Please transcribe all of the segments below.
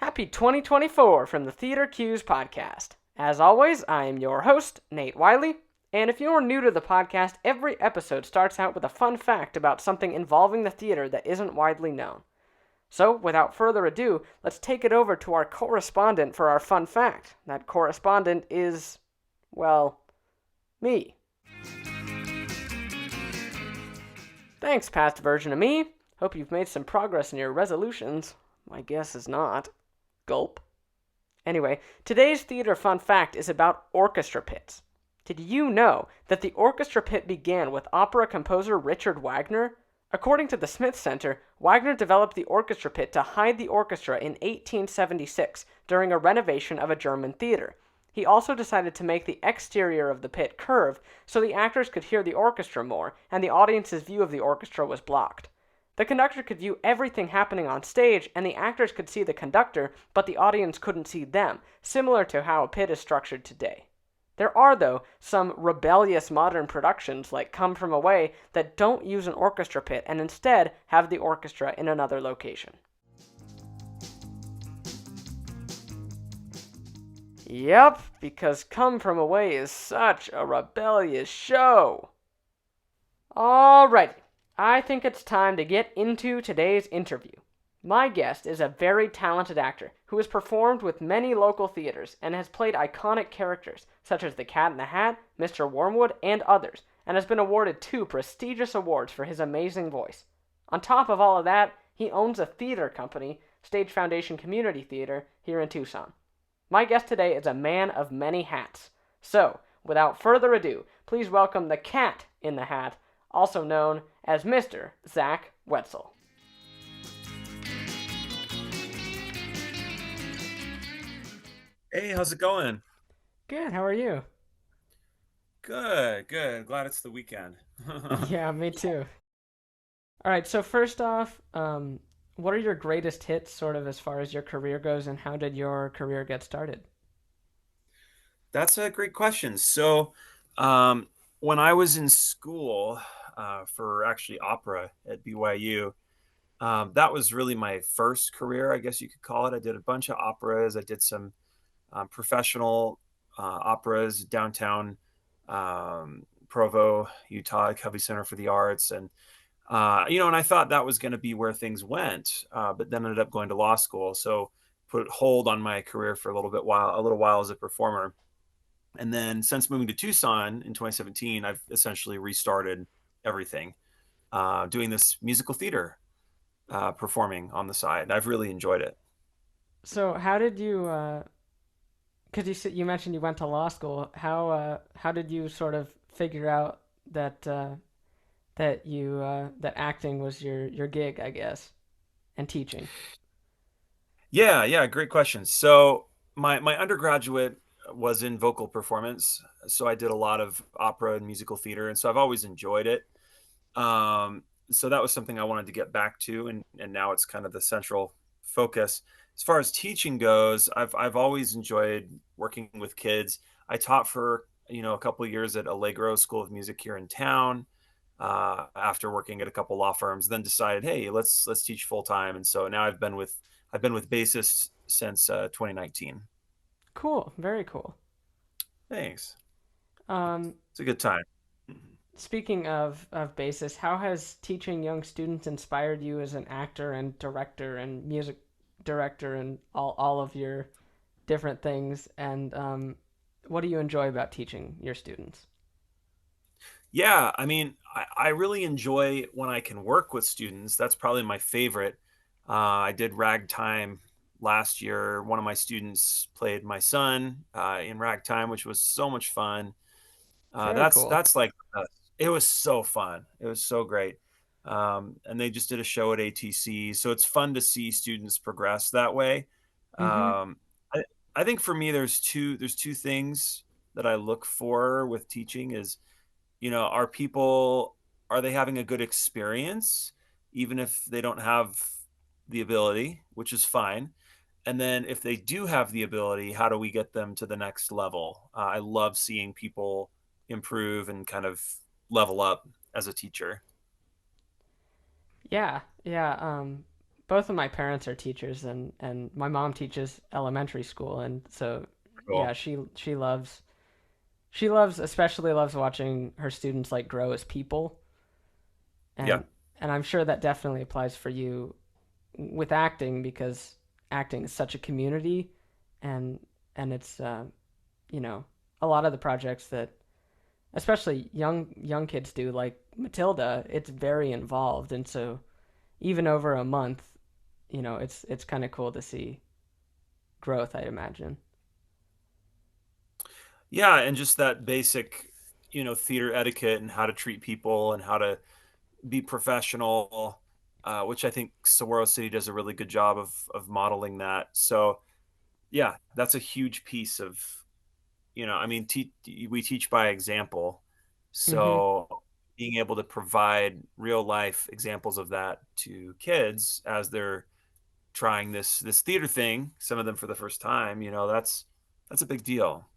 Happy 2024 from the TheatreQs podcast. As always, I am your host, Nate Wiley, and if you're new to the podcast, every episode starts out with a fun fact about something involving the theater that isn't widely known. So, without further ado, let's take it over to our correspondent for our fun fact. That correspondent is, well, me. Thanks, past version of me. Hope you've made some progress in your resolutions. My guess is not. Gulp. Anyway, today's theater fun fact is about orchestra pits. Did you know that the orchestra pit began with opera composer Richard Wagner? According to the Smith Center, Wagner developed the orchestra pit to hide the orchestra in 1876 during a renovation of a German theater. He also decided to make the exterior of the pit curved so the actors could hear the orchestra more, and the audience's view of the orchestra was blocked. The conductor could view everything happening on stage, and the actors could see the conductor, but the audience couldn't see them, similar to how a pit is structured today. There are, though, some rebellious modern productions like Come From Away that don't use an orchestra pit and instead have the orchestra in another location. Yep, because Come From Away is such a rebellious show. Alrighty, I think it's time to get into today's interview. My guest is a very talented actor who has performed with many local theaters and has played iconic characters such as the Cat in the Hat, Mr. Wormwood, and others, and has been awarded 2 prestigious awards for his amazing voice. On top of all of that, he owns a theater company, Stage Foundation Community Theater, here in Tucson. My guest today is a man of many hats. So, without further ado, please welcome the Cat in the Hat, also known as Mr. Zach Wetzel. Hey, how's it going? Good, how are you? Good, good. Glad it's the weekend. Yeah, me too. All right, so first off, what are your greatest hits, sort of as far as your career goes, and how did your career get started? That's a great question. Um, when I was in school for actually opera at BYU, that was really my first career, I guess you could call it. I did a bunch of operas. I did some professional operas downtown Provo, Utah, Covey Center for the Arts, and I thought that was going to be where things went, but then ended up going to law school. So put hold on my career for a little while as a performer. And then since moving to Tucson in 2017, I've essentially restarted everything, doing this musical theater, performing on the side. I've really enjoyed it. So how did you, because you mentioned you went to law school, how did you sort of figure out that acting was your gig, I guess, and teaching? Yeah, yeah, great question. So my undergraduate was in vocal performance, so I did a lot of opera and musical theater, and so I've always enjoyed it. Um, so that was something I wanted to get back to, and now it's kind of the central focus. As far as teaching goes, I've always enjoyed working with kids. I taught for a couple of years at Allegro School of Music here in town. After working at a couple law firms, then decided, hey, let's teach full time, and so now I've been with bassists since 2019. Cool, very cool. Thanks. Um, It's a good time. Speaking of basis, how has teaching young students inspired you as an actor and director and music director and all of your different things? And what do you enjoy about teaching your students? Yeah, I mean, I really enjoy when I can work with students. That's probably my favorite. I did ragtime last year. One of my students played my son in ragtime, which was so much fun. Very That's cool. that's like it was so fun. It was so great. And they just did a show at ATC, so it's fun to see students progress that way. Mm-hmm. Um, I, I think for me, there's two things that I look for with teaching is are they having a good experience even if they don't have the ability, which is fine. And then if they do have the ability, how do we get them to the next level? I love seeing people improve and kind of level up as a teacher. Yeah, yeah. both of my parents are teachers, and my mom teaches elementary school, and so yeah, Cool. she especially loves watching her students like grow as people, Yeah. and and I'm sure that definitely applies for you with acting because acting is such a community, and and it's you know a lot of the projects that especially young kids do like Matilda, it's very involved, and so even over a month, it's kind of cool to see growth, I imagine. Yeah, and just that basic, theater etiquette and how to treat people and how to be professional, which I think Saguaro City does a really good job of modeling that. So yeah, that's a huge piece of, I mean, we teach by example. Mm-hmm. So being able to provide real life examples of that to kids as they're trying this theater thing, some of them for the first time, that's a big deal.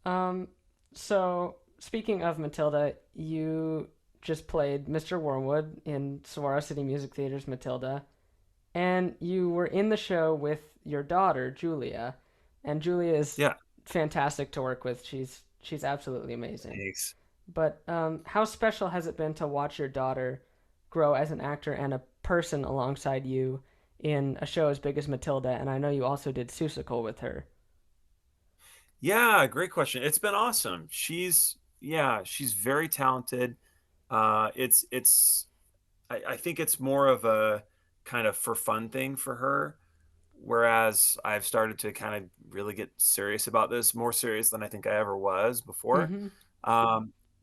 Um, so speaking of Matilda, you just played Mr. Wormwood in Saguaro City Music Theater's Matilda, and you were in the show with your daughter Julia, and Julia is Yeah, fantastic to work with. She's absolutely amazing. thanks. But how special has it been to watch your daughter grow as an actor and a person alongside you in a show as big as Matilda? And I know you also did Seussical with her. Yeah, great question. It's been awesome. She's very talented. It's I think it's more of a kind of for fun thing for her, whereas I've started to kind of really get serious about this, more serious than I think I ever was before. Mm-hmm.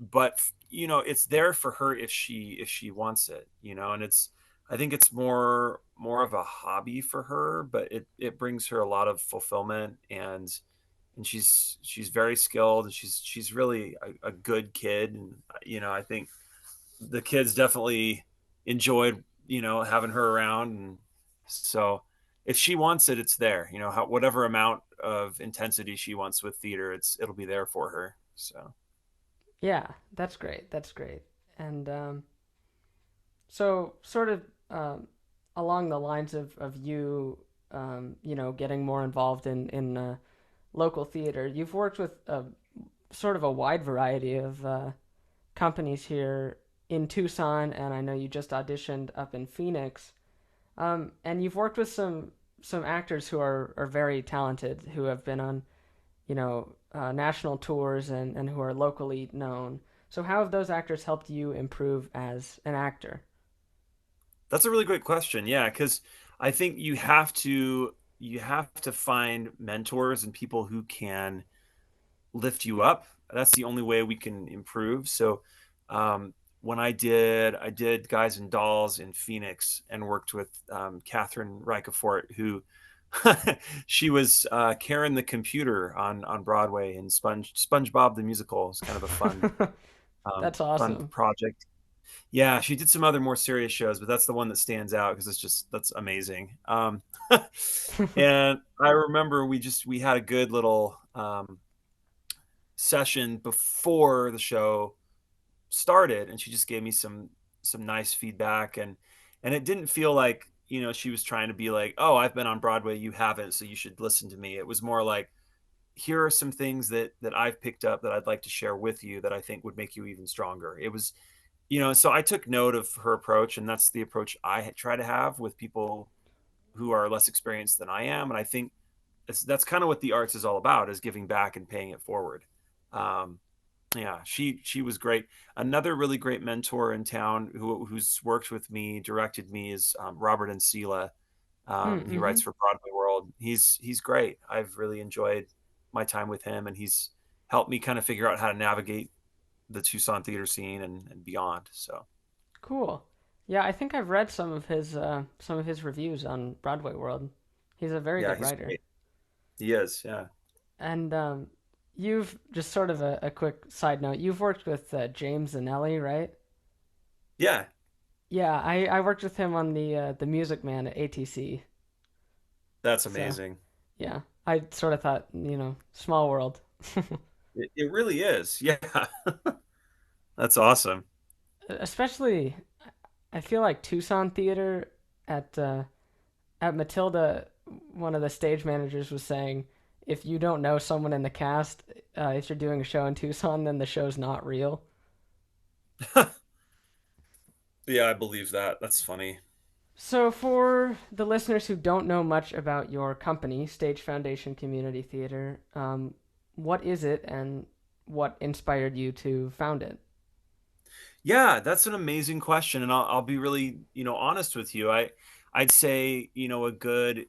But it's there for her if she wants it, and I think it's more of a hobby for her, but it brings her a lot of fulfillment, and she's very skilled, and she's really a good kid, and I think the kids definitely enjoyed having her around, and so if she wants it, it's there. Whatever amount of intensity she wants with theater, it'll be there for her. So Yeah, that's great. That's great. And so, sort of along the lines of you, getting more involved in local theater, you've worked with sort of a wide variety of companies here in Tucson, and I know you just auditioned up in Phoenix. And you've worked with some actors who are very talented, who have been on national tours and who are locally known. So how have those actors helped you improve as an actor? that's a really great question. Yeah, because I think you have to find mentors and people who can lift you up. That's the only way we can improve. So, when I did Guys and Dolls in Phoenix and worked with Catherine Ricafort, who she was Karen the computer on Broadway in SpongeBob the Musical. It's kind of a That's fun awesome. project. Yeah, she did some other more serious shows, but that's the one that stands out because that's amazing. And I remember we had a good little session before the show started, and she just gave me some nice feedback, and it didn't feel like she was trying to be like, oh, I've been on Broadway, you haven't, so you should listen to me. It was more like, here are some things that I've picked up that I'd like to share with you that I think would make you even stronger. It was so I took note of her approach, and that's the approach I try to have with people who are less experienced than I am, and I think that's kind of what the arts is all about, is giving back and paying it forward. um, yeah, she was great. Another really great mentor in town who's worked with me, directed me, is Robert Ancila. He Mm-hmm. writes for Broadway World. He's great. I've really enjoyed my time with him, and he's helped me kind of figure out how to navigate the Tucson theater scene and beyond. So Cool. Yeah, I think I've read some of his reviews on Broadway World. He's a very yeah, good he's writer. great. He is. Yeah. And you've just sort of a quick side note. You've worked with James Zanelli, right? Yeah, Yeah, I worked with him on the Music Man at ATC. that's So amazing. yeah, I sort of thought, small world. It really is. Yeah. That's awesome. Especially, I feel like Tucson theater. at at Matilda, one of the stage managers was saying, if you don't know someone in the cast, if you're doing a show in Tucson, then the show's not real. Yeah, I believe that. That's funny. So, for the listeners who don't know much about your company, Stage Foundation Community Theater, what is it and what inspired you to found it? Yeah, that's an amazing question, and I'll be really, honest with you. I'd say, a good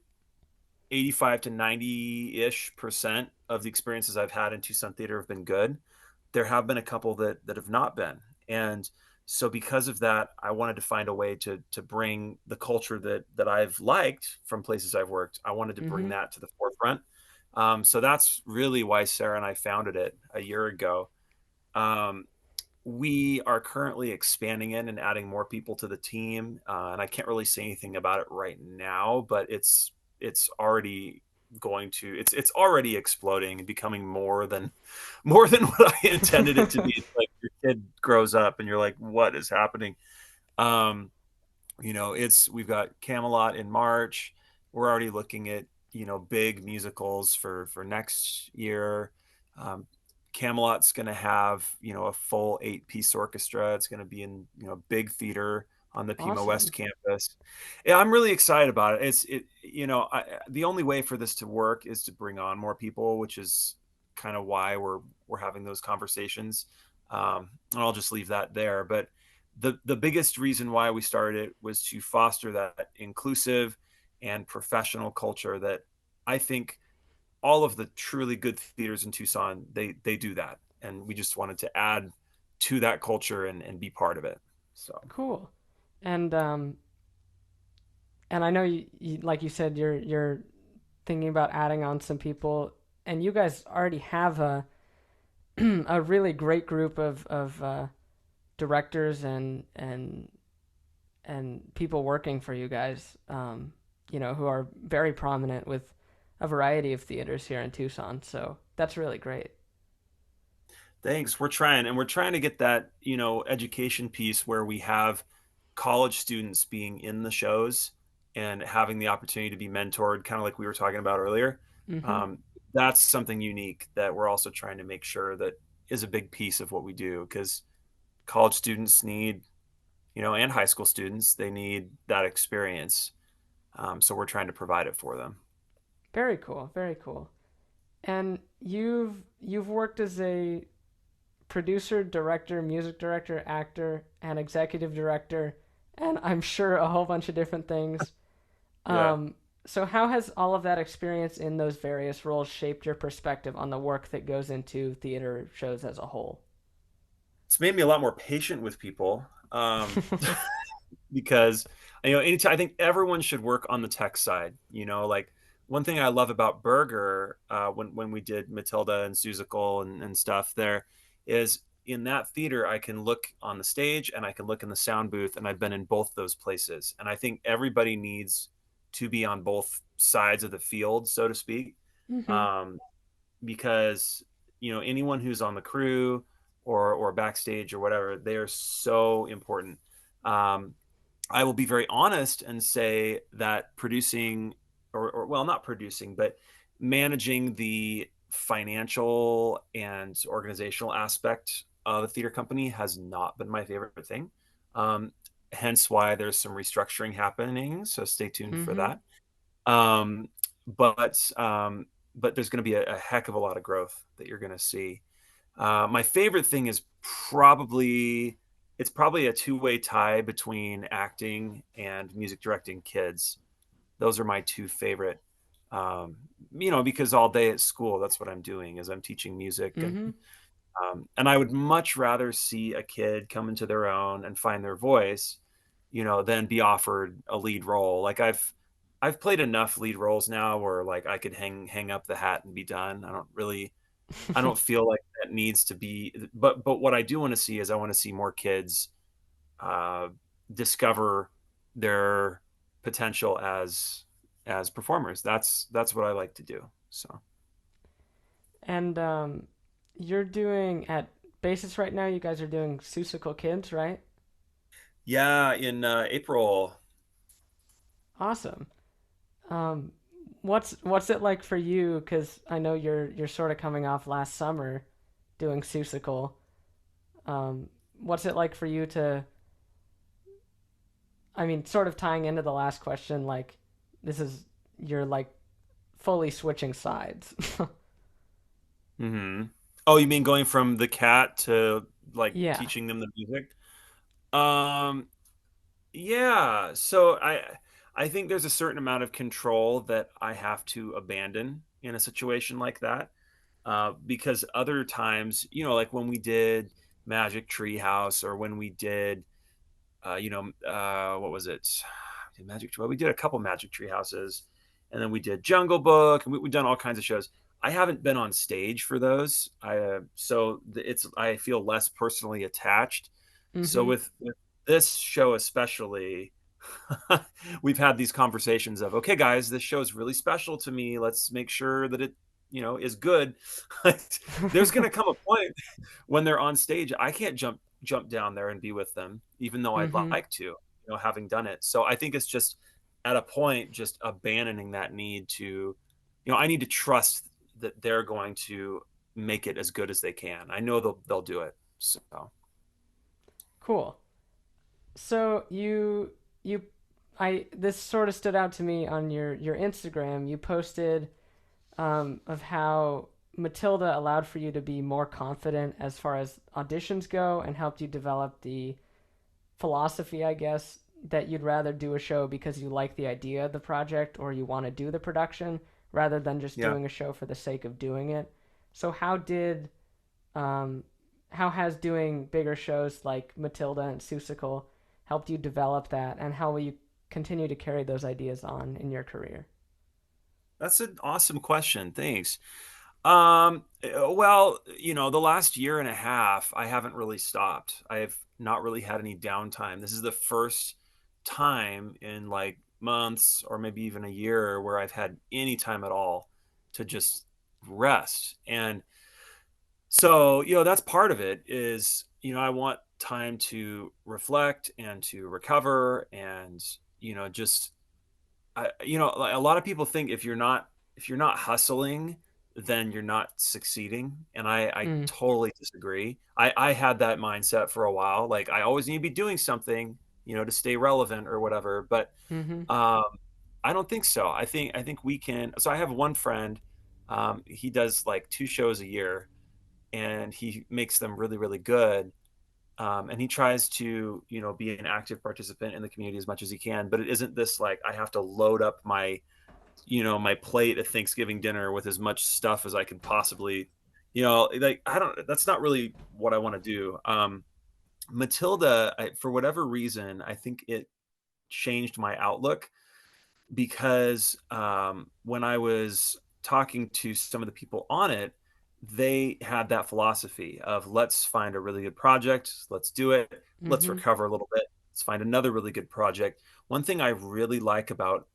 85 to 90-ish% of the experiences I've had in Tucson theater have been good. There have been a couple that have not been. And so because of that, I wanted to find a way to bring the culture that I've liked from places I've worked. I wanted to bring Mm-hmm. that to the forefront. So that's really why Sarah and I founded it a year ago. Um, we are currently expanding it and adding more people to the team, and I can't really say anything about it right now, but it's already it's already exploding and becoming more than what I intended it to be. It's like your kid grows up and you're like, what is happening? Um, it's we've got Camelot in March. We're already looking at big musicals for next year. Um, Camelot's going to have a full 8-piece orchestra. It's going to be in big theater on the Pima West Awesome. campus. Yeah, I'm really excited about it. The only way for this to work is to bring on more people, which is kind of why we're having those conversations. And I'll just leave that there. But the biggest reason why we started it was to foster that inclusive and professional culture that I think all of the truly good theaters in Tucson they do that, and we just wanted to add to that culture and be part of it. So Cool. And and I know like you said, you're thinking about adding on some people, and you guys already have a a really great group of directors and people working for you guys, who are very prominent with a variety of theaters here in Tucson. So that's really great. thanks. We're trying to get that education piece where we have college students being in the shows and having the opportunity to be mentored, kind of like we were talking about earlier. Mm-hmm. Um, that's something unique that we're also trying to make sure that is a big piece of what we do, because college students need, and high school students, they need that experience. So we're trying to provide it for them. Very cool. Very cool. And you've worked as a producer, director, music director, actor, and executive director, and I'm sure a whole bunch of different things. Yeah. Um, so how has all of that experience in those various roles shaped your perspective on the work that goes into theater shows as a whole? It's made me a lot more patient with people. Because anytime I think everyone should work on the tech side. Like one thing I love about Burger, when we did Matilda and Seussical and stuff, there is in that theater I can look on the stage and I can look in the sound booth, and I've been in both those places, and I think everybody needs to be on both sides of the field, so to speak. Mm-hmm. um, because anyone who's on the crew or backstage or whatever, they are so important. um, I will be very honest and say that producing, or well, not producing, but managing the financial and organizational aspect of a theater company has not been my favorite thing. Um, Hence why there's some restructuring happening. So stay tuned for Mm-hmm. that. Um, but there's going to be a heck of a lot of growth that you're going to see. My favorite thing is probably a two-way tie between acting and music directing kids. Those are my two favorite. Um, because all day at school, that's what I'm doing is I'm teaching music, Mm-hmm. and I would much rather see a kid come into their own and find their voice, than be offered a lead role. Like I've played enough lead roles now where like I could hang up the hat and be done. I don't feel like that needs to be, but what I do want to see is I want to see more kids uh, discover their potential as performers. That's what I like to do. So And you're doing at Basis right now. You guys are doing Seussical Kids, right? yeah, in April. Awesome. Um, what's it like for you? Because I know you're sort of coming off last summer doing Seussical. What's it like for you to? I mean, sort of tying into the last question, like this is you're like fully switching sides. Hmm. Oh, you mean going from the cat to like Yeah. teaching them the music? Um, yeah. So I think there's a certain amount of control that I have to abandon in a situation like that. Because other times, like when we did Magic Treehouse or when we did, what was it? Magic. Well, we did a couple Magic Tree Houses, and then we did Jungle Book, and we've done all kinds of shows. I haven't been on stage for those. It's I feel less personally attached. So Mm-hmm. with this show especially, we've had these conversations of, okay, guys, this show is really special to me. Let's make sure that it, is good. There's going to come a point when they're on stage, I can't jump down there and be with them, even though I'd Mm-hmm. like to, having done it. So I think it's just at a point, just abandoning that need to, I need to trust that they're going to make it as good as they can. I know they'll do it. So Cool. So you I this sort of stood out to me on your Instagram. You posted of how Matilda allowed for you to be more confident as far as auditions go and helped you develop the philosophy, I guess, that you'd rather do a show because you like the idea of the project or you want to do the production rather than just yeah. doing a show for the sake of doing it. So um, how has doing bigger shows like Matilda and Seussical helped you develop that, and how will you continue to carry those ideas on in your career? That's an awesome question. Thanks. Well, the last year and a half, I haven't really stopped. I've not really had any downtime. This is the first time in like months or maybe even a year where I've had any time at all to just rest. And so, that's part of it is, I want time to reflect and to recover and, just a lot of people think if you're not hustling, then you're not succeeding, and I Mm. totally disagree. I had that mindset for a while. Like I always need to be doing something, to stay relevant or whatever. But Mm-hmm. um, I don't think so. I think we can. So I have one friend. He does like two shows a year, and he makes them really, really good. And he tries to be an active participant in the community as much as he can, but it isn't this like I have to load up my plate at Thanksgiving dinner with as much stuff as I can possibly, like I don't. That's not really what I want to do. Matilda, for whatever reason, I think it changed my outlook because when I was talking to some of the people on it, they had that philosophy of let's find a really good project, let's do it, let's Mm-hmm. recover a little bit, let's find another really good project. One thing I really like about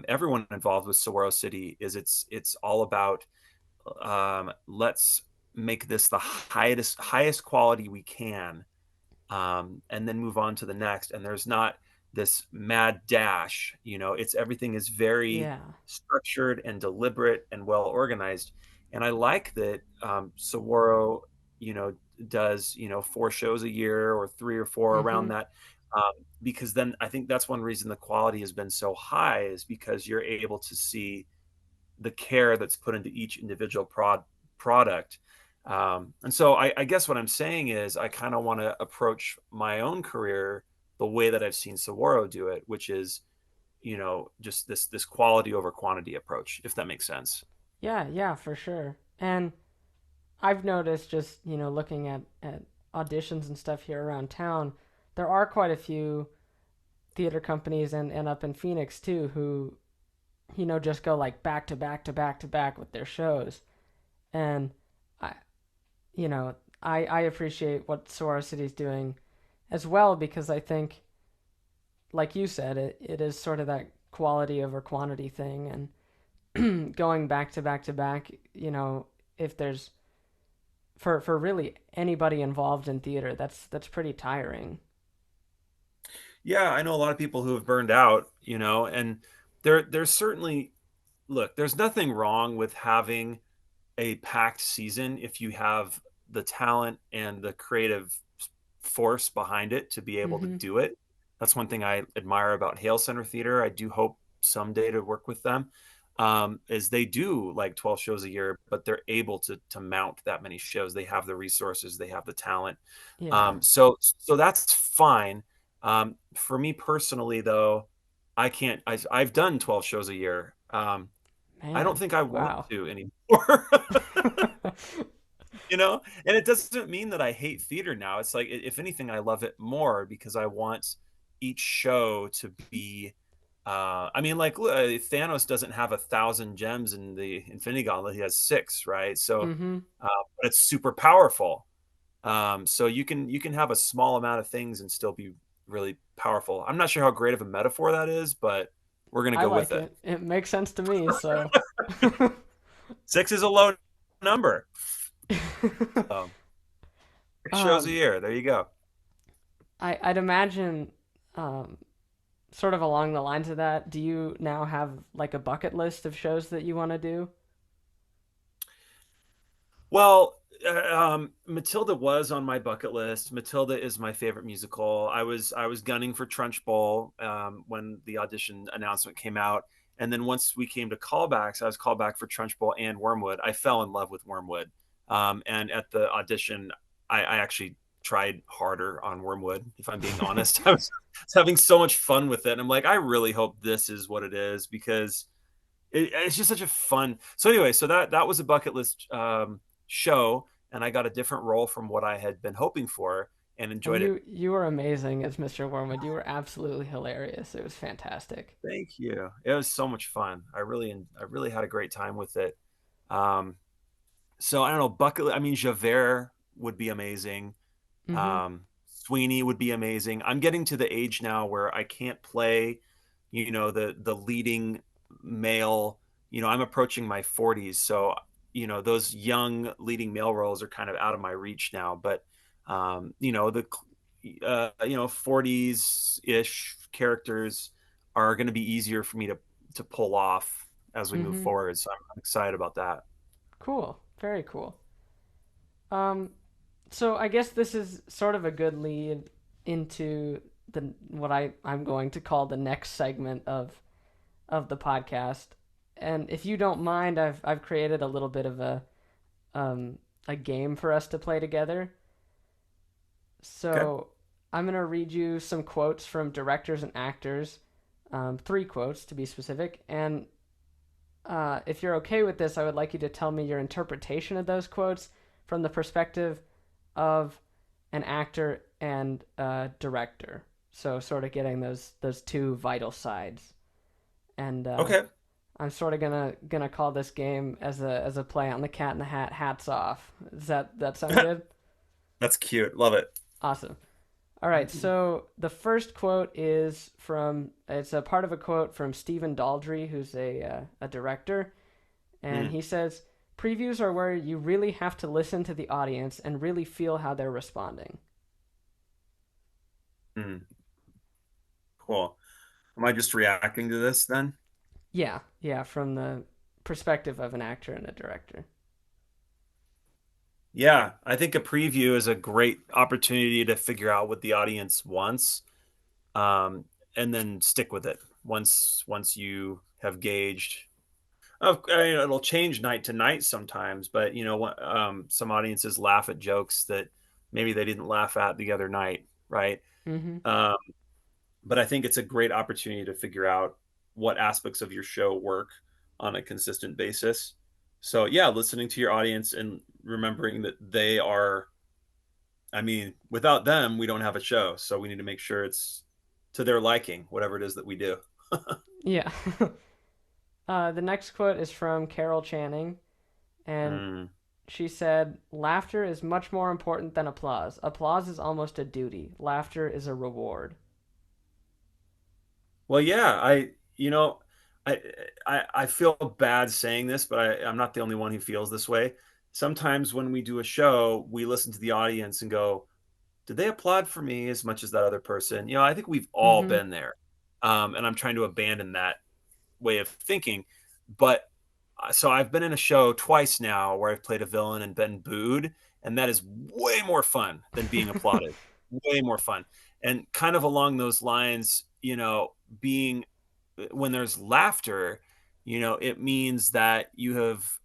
everyone involved with Saguaro City is it's all about let's make this the highest quality we can, and then move on to the next. And there's not this mad dash. It's everything is very Yeah. structured and deliberate and well organized. And I like that Saguaro, you know, does 4 shows a year or 3 or 4 around Mm-hmm. that. Um, because then I think that's one reason the quality has been so high is because you're able to see the care that's put into each individual product. And so I guess what I'm saying is I kind of want to approach my own career the way that I've seen Saguaro do it, which is, just this quality over quantity approach, if that makes sense. Yeah, yeah, for sure. And I've noticed just, looking at auditions and stuff here around town, there are quite a few theater companies and up in Phoenix too who, just go like back to back to back to back with their shows. And I you know, I appreciate what Sora City's doing as well because I think, like you said, it is sort of that quality over quantity thing and going back to back to back, if there's for really anybody involved in theater, that's pretty tiring. Yeah, I know a lot of people who have burned out, you know, and there's certainly, look, there's nothing wrong with having a packed season if you have the talent and the creative force behind it to be able to Mm-hmm. do it. That's one thing I admire about Hale Center Theater. I do hope someday to work with them. Is they do like 12 shows a year, but they're able to mount that many shows. They have the resources, they have the talent. Yeah, So that's fine. For me personally, though, I can't. I've done 12 shows a year. I don't man. think I want Wow. to anymore. You know, and it doesn't mean that I hate theater now. It's like, if anything, I love it more because I want each show to be I mean, like, Thanos doesn't have 1,000 gems in the Infinity Gauntlet. He has six, right? So Mm-hmm. but it's super powerful. So you can have a small amount of things and still be really powerful. I'm not sure how great of a metaphor that is, but we're gonna I go with like it. it. It makes sense to me, so. Six is a low number. So six shows a um, year. There you go. I'd imagine, um, sort of along the lines of that, do you now have like a bucket list of shows that you want to do? Well, Matilda was on my bucket list. Matilda is my favorite musical. I was gunning for Trunchbull when the audition announcement came out, and then once we came to callbacks, I was called back for Trunchbull and Wormwood. I fell in love with Wormwood, and at the audition, I actually tried harder on Wormwood. If I'm being honest, I was having so much fun with it, and I'm like, I really hope this is what it is because it's just such a fun. So anyway, so that was a bucket list show, and I got a different role from what I had been hoping for, and And enjoyed it. you were amazing as Mr. Wormwood. You were absolutely hilarious. It was fantastic. Thank you. It was so much fun. I really had a great time with it. Um, so I don't know, bucket. I mean, Javert would be amazing. Mm-hmm. Um, Sweeney would be amazing. I'm getting to the age now where I can't play, the leading male. I'm approaching my 40s, so those young leading male roles are kind of out of my reach now. But the 40s ish characters are going to be easier for me to pull off as we move Mm-hmm. forward. So I'm excited about that. Cool. Very cool. Um, so I guess this is sort of a good lead into the what I'm going to call the next segment of the podcast. And if you don't mind, I've created a little bit of a game for us to play together. Okay. So I'm gonna read you some quotes from directors and actors, three quotes to be specific. And if you're okay with this, I would like you to tell me your interpretation of those quotes from the perspective of an actor and a director. So sort of getting those two vital sides. And Okay. I'm sort of gonna call this game as a play on the Cat in the Hat. Hats off. Does that sound good? That's cute. Love it. Awesome. All right. So the first quote is from it's a part of a quote from Stephen Daldry, who's a director, and Mm, he says, "Previews are where you really have to listen to the audience and really feel how they're responding." mm. Cool. Am I just reacting to this then? Yeah, yeah, from the perspective of an actor and a director. Yeah, I think a preview is a great opportunity to figure out what the audience wants, um, and then stick with it once you have gauged. It'll change night to night sometimes, but some audiences laugh at jokes that maybe they didn't laugh at the other night, right? Mm-hmm. Um, but I think it's a great opportunity to figure out what aspects of your show work on a consistent basis. So yeah, listening to your audience and remembering that they are, I mean, without them, we don't have a show. So we need to make sure it's to their liking, whatever it is that we do. Yeah. The next quote is from Carol Channing, and Mm. she said, "Laughter is much more important than applause. Applause is almost a duty. Laughter is a reward." Well, yeah, I, I feel bad saying this, but I'm not the only one who feels this way. Sometimes when we do a show, we listen to the audience and go, did they applaud for me as much as that other person? I think we've all Mm-hmm. been there. And I'm trying to abandon that way of thinking. But so I've been in a show twice now where I've played a villain and been booed, and that is way more fun than being applauded. Way more fun. And kind of along those lines, being when there's laughter, it means that you've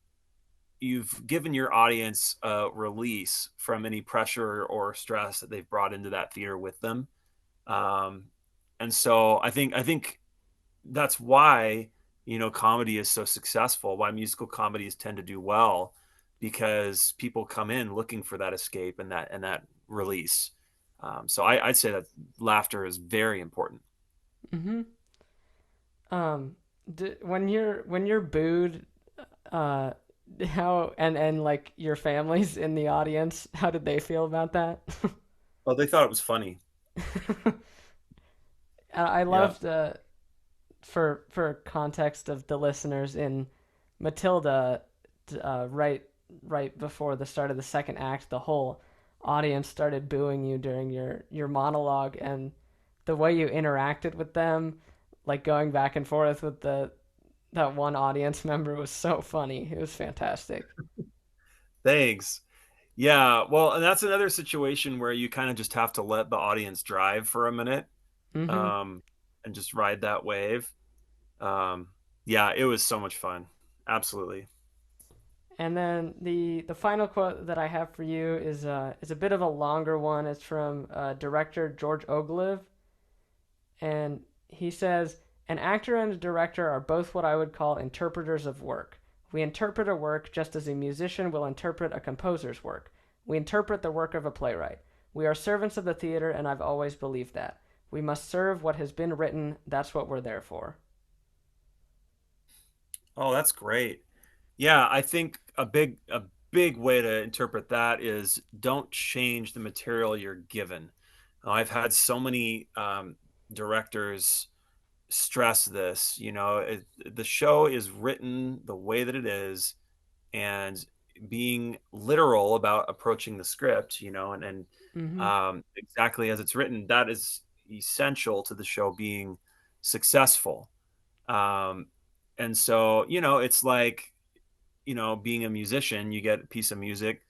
given your audience a release from any pressure or stress that they've brought into that theater with them. Um, and so I think that's why comedy is so successful, why musical comedies tend to do well, because people come in looking for that escape and that release. So I'd say that laughter is very important. Mm-hmm. Um, when you're booed, uh, how and like your family's in the audience, how did they feel about that? Oh, they thought it was funny. I Yeah. loved for context of the listeners in Matilda, right before the start of the second act, the whole audience started booing you during your monologue, and the way you interacted with them, like going back and forth with the that one audience member was so funny. It was fantastic. Thanks. Yeah, well, and that's another situation where you kind of just have to let the audience drive for a minute, Mm-hmm. um, and just ride that wave. Um, yeah, it was so much fun. Absolutely. And then the final quote that I have for you is a bit of a longer one. It's from director George Ogilvy, and he says, "An actor and a director are both what I would call interpreters of work. We interpret a work just as a musician will interpret a composer's work. We interpret the work of a playwright. We are servants of the theater, and I've always believed that. We must serve what has been written. That's what we're there for." Oh, that's great. Yeah, I think a big way to interpret that is don't change the material you're given. I've had so many directors stress this. The show is written the way that it is, and being literal about approaching the script, and Mm-hmm. exactly as it's written, that is essential to the show being successful. Um, and so, it's like, being a musician, you get a piece of music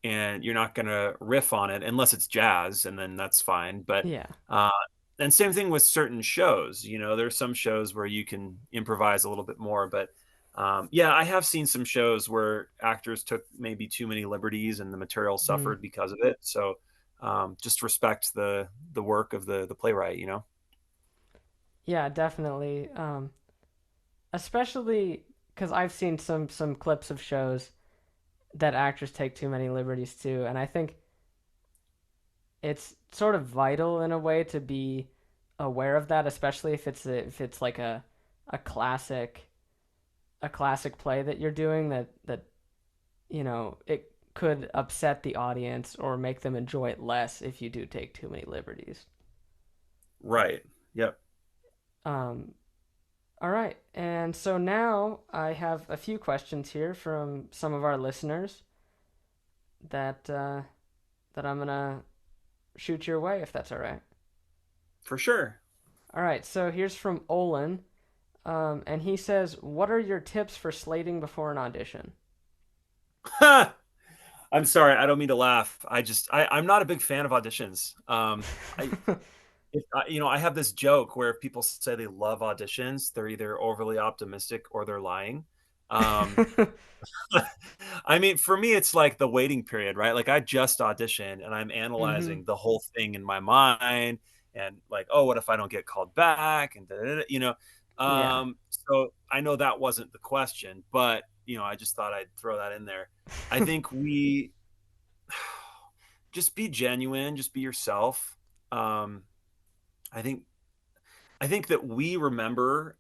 and you're not going to riff on it unless it's jazz, and then that's fine. But, Yeah. uh, and same thing with certain shows. There's some shows where you can improvise a little bit more, but yeah, I have seen some shows where actors took maybe too many liberties and the material Mm. suffered because of it. So just respect the work of the playwright. Yeah, definitely. Especially because I've seen some clips of shows that actors take too many liberties too, and I think it's sort of vital in a way to be aware of that, especially if it's like a classic a classic play that you're doing that it could upset the audience or make them enjoy it less if you do take too many liberties. Right. Yep. Um, all right, and so now I have a few questions here from some of our listeners that that I'm gonna shoot your way if that's all right. For sure. All right, so here's from Olin, and he says, "What are your tips for slating before an audition?" I'm sorry, I don't mean to laugh. I'm not a big fan of auditions. I I have this joke where if people say they love auditions, they're either overly optimistic or they're lying. Um, I mean, for me, it's like the waiting period, right? Like I just auditioned and I'm Mm-hmm. analyzing the whole thing in my mind, and like, oh, what if I don't get called back? And Yeah. so I know that wasn't the question, but I just thought I'd throw that in there. I think we just be genuine, just be yourself. Um, I think I think that we remember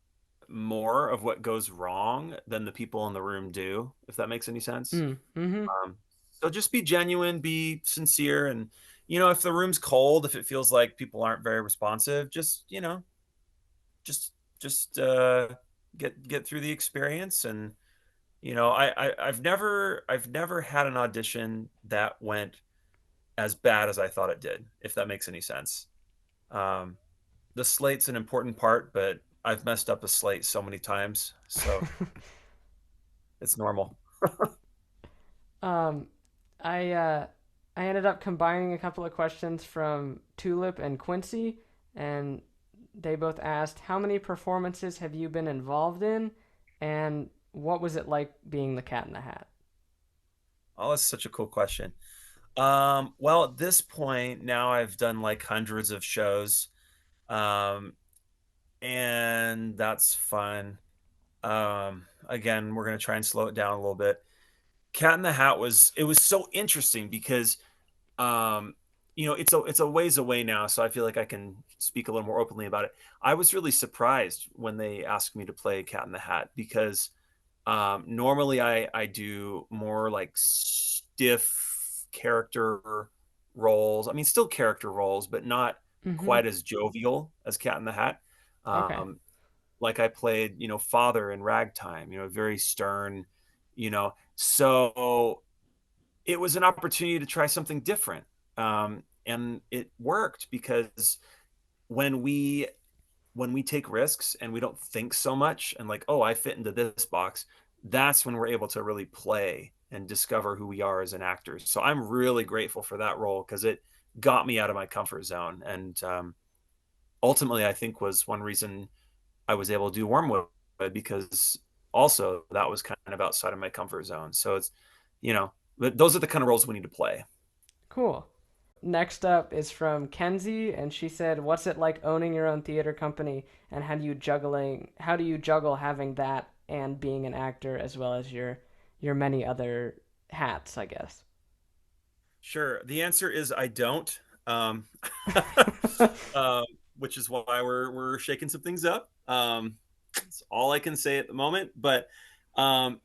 more of what goes wrong than the people in the room do, if that makes any sense. Mm-hmm. Um, so just be genuine, be sincere, and if the room's cold, if it feels like people aren't very responsive, just just get through the experience. And I've never had an audition that went as bad as I thought it did, if that makes any sense. Um, the slate's an important part, but I've messed up a slate so many times, so it's normal. um, I I ended up combining a couple of questions from Tulip and Quincy, and they both asked, "How many performances have you been involved in, and what was it like being the Cat in the Hat?" Oh, that's such a cool question. Well, at this point now I've done like hundreds of shows. Um, and that's fun. Again, we're gonna try and slow it down a little bit. Cat in the Hat was so interesting because um, it's a ways away now, so I feel like I can speak a little more openly about it. I was really surprised when they asked me to play Cat in the Hat because normally I do more like stiff character roles. I mean, still character roles, but not Mm-hmm. quite as jovial as Cat in the Hat. Okay. Um, like I played, father in Ragtime, very stern, So it was an opportunity to try something different. And it worked because when we when we take risks and we don't think so much and like, oh, I fit into this box, that's when we're able to really play and discover who we are as an actor. So I'm really grateful for that role because it got me out of my comfort zone. And ultimately, I think was one reason I was able to do Wormwood because also that was kind of outside of my comfort zone. So but those are the kind of roles we need to play. Cool. Next up is from Kenzie, and she said, "What's it like owning your own theater company, and how do you juggle having that and being an actor as well as your many other hats, I guess?" Sure. The answer is I don't. Um, um, which is why we're shaking some things up. It's all I can say at the moment, but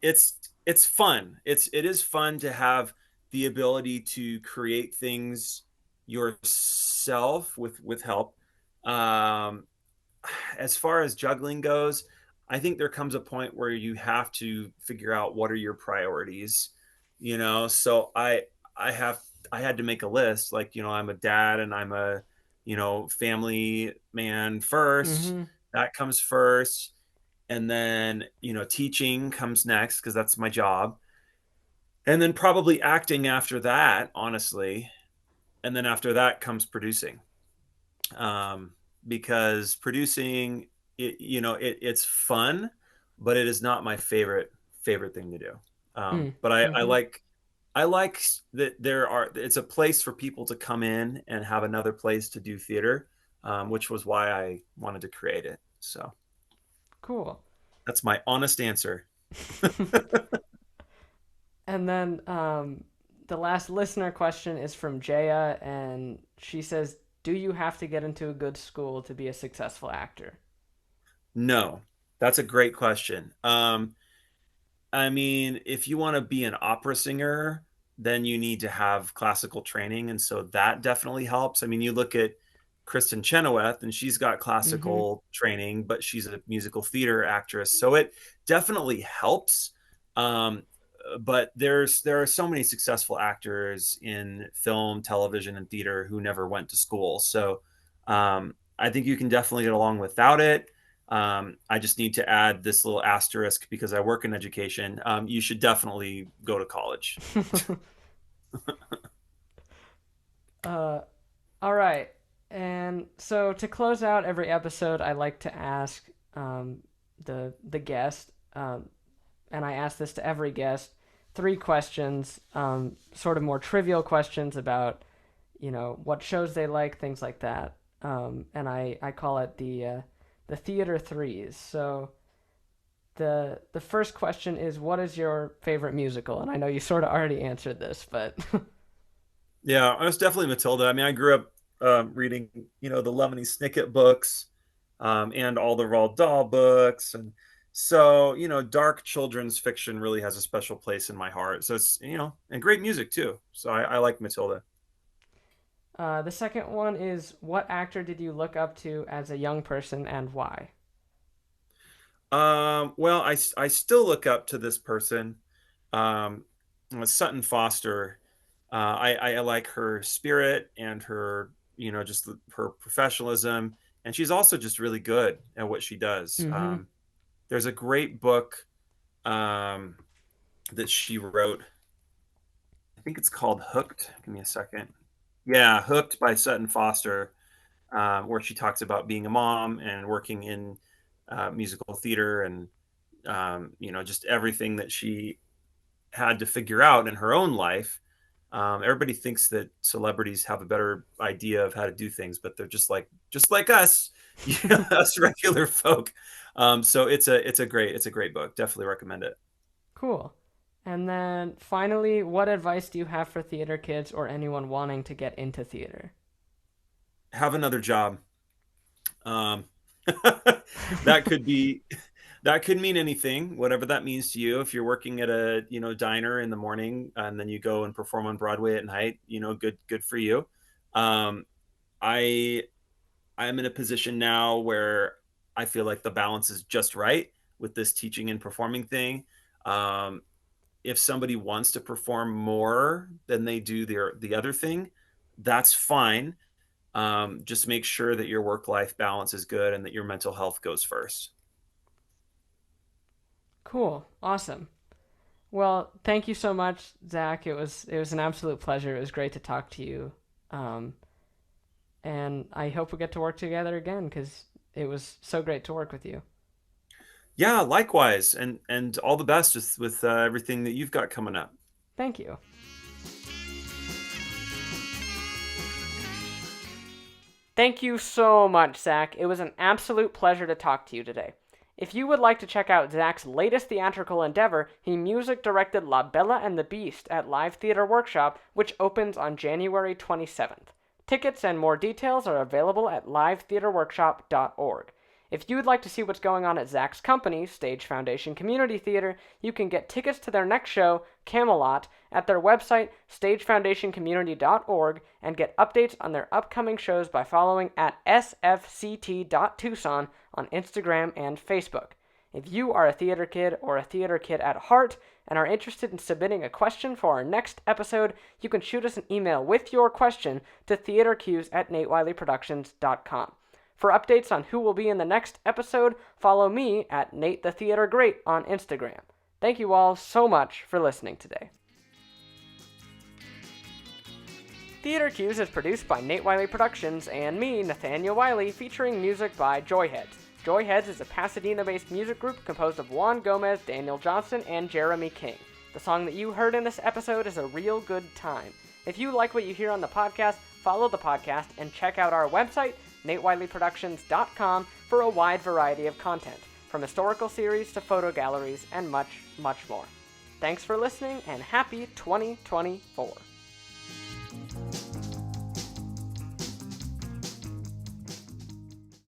it's fun. It is fun to have the ability to create things yourself with help. Um, as far as juggling goes, I think there comes a point where you have to figure out what are your priorities, So I had to make a list, like, I'm a dad and I'm a, family man first. Mm-hmm. That comes first. And then, teaching comes next because that's my job. And then probably acting after that, honestly. And then after that comes producing, um, because producing it's fun, but it is not my favorite thing to do. But Mm-hmm. I like that it's a place for people to come in and have another place to do theater, which was why I wanted to create it. So Cool. that's my honest answer. And then the last listener question is from Jaya, and she says, "Do you have to get into a good school to be a successful actor?" No, that's a great question. I mean, if you want to be an opera singer, then you need to have classical training. And so that definitely helps. I mean, you look at Kristen Chenoweth, and she's got Mm-hmm. classical training, but she's a musical theater actress. So it definitely helps. Um, but there are so many successful actors in film, television, and theater who never went to school. So I think you can definitely get along without it. I just need to add this little asterisk because I work in education. You should definitely go to college. uh, all right. And so to close out every episode, I like to ask the guest, and I ask this to every guest, three questions, sort of more trivial questions about what shows they like, things like that. And I call it the theater threes. So the first question is, what is your favorite musical? And I know you sort of already answered this, but Yeah, I was definitely Matilda. I mean, I grew up reading, the Lemony Snicket books, and all the Roald Dahl books, and so dark children's fiction really has a special place in my heart. So it's and great music too. So I like Matilda. the second one is, what actor did you look up to as a young person and why? Well, I still look up to this person, um, Sutton Foster. I like her spirit and her, just her professionalism. And she's also just really good at what she does. Mm-hmm. There's a great book um, that she wrote. I think it's called Hooked. Give me a second. Yeah, Hooked by Sutton Foster, where she talks about being a mom and working in musical theater and, just everything that she had to figure out in her own life. Everybody thinks that celebrities have a better idea of how to do things, but they're just like us, us regular folk. So it's a great book. Definitely recommend it. Cool. And then finally, what advice do you have for theater kids or anyone wanting to get into theater? Have another job. Um, that could be that could mean anything, whatever that means to you. If you're working at a diner in the morning and then you go and perform on Broadway at night, good for you. Um, I I'm in a position now where I feel like the balance is just right with this teaching and performing thing. Um, if somebody wants to perform more than they do the other thing, that's fine. Just make sure that your work life balance is good and that your mental health goes first. Cool. Awesome. Well, thank you so much, Zach. It was an absolute pleasure. It was great to talk to you. Um, and I hope we get to work together again because it was so great to work with you. Yeah, likewise, and all the best with everything that you've got coming up. Thank you. Thank you so much, Zach. It was an absolute pleasure to talk to you today. If you would like to check out Zach's latest theatrical endeavor, he music directed La Bella and the Beast at Live Theater Workshop, which opens on January 27th. Tickets and more details are available at livetheaterworkshop.org. If you'd like to see what's going on at Zach's company, Stage Foundation Community Theater, you can get tickets to their next show, Camelot, at their website, stagefoundationcommunity.org, and get updates on their upcoming shows by following at sfct.tucson on Instagram and Facebook. If you are a theater kid or a theater kid at heart and are interested in submitting a question for our next episode, you can shoot us an email with your question to theatreqs@natewileyproductions.com. For updates on who will be in the next episode, follow me at Nate the Theater Great on Instagram. Thank you all so much for listening today. TheatreQs is produced by Nate Wiley Productions and me, Nathaniel Wiley, featuring music by Joyheads. Joyheads is a Pasadena-based music group composed of Juan Gomez, Daniel Johnston, and Jeremy King. The song that you heard in this episode is A Real Good Time. If you like what you hear on the podcast, follow the podcast and check out our website, natewileyproductions.com, for a wide variety of content, from historical series to photo galleries and much, much more. Thanks for listening, and happy 2024.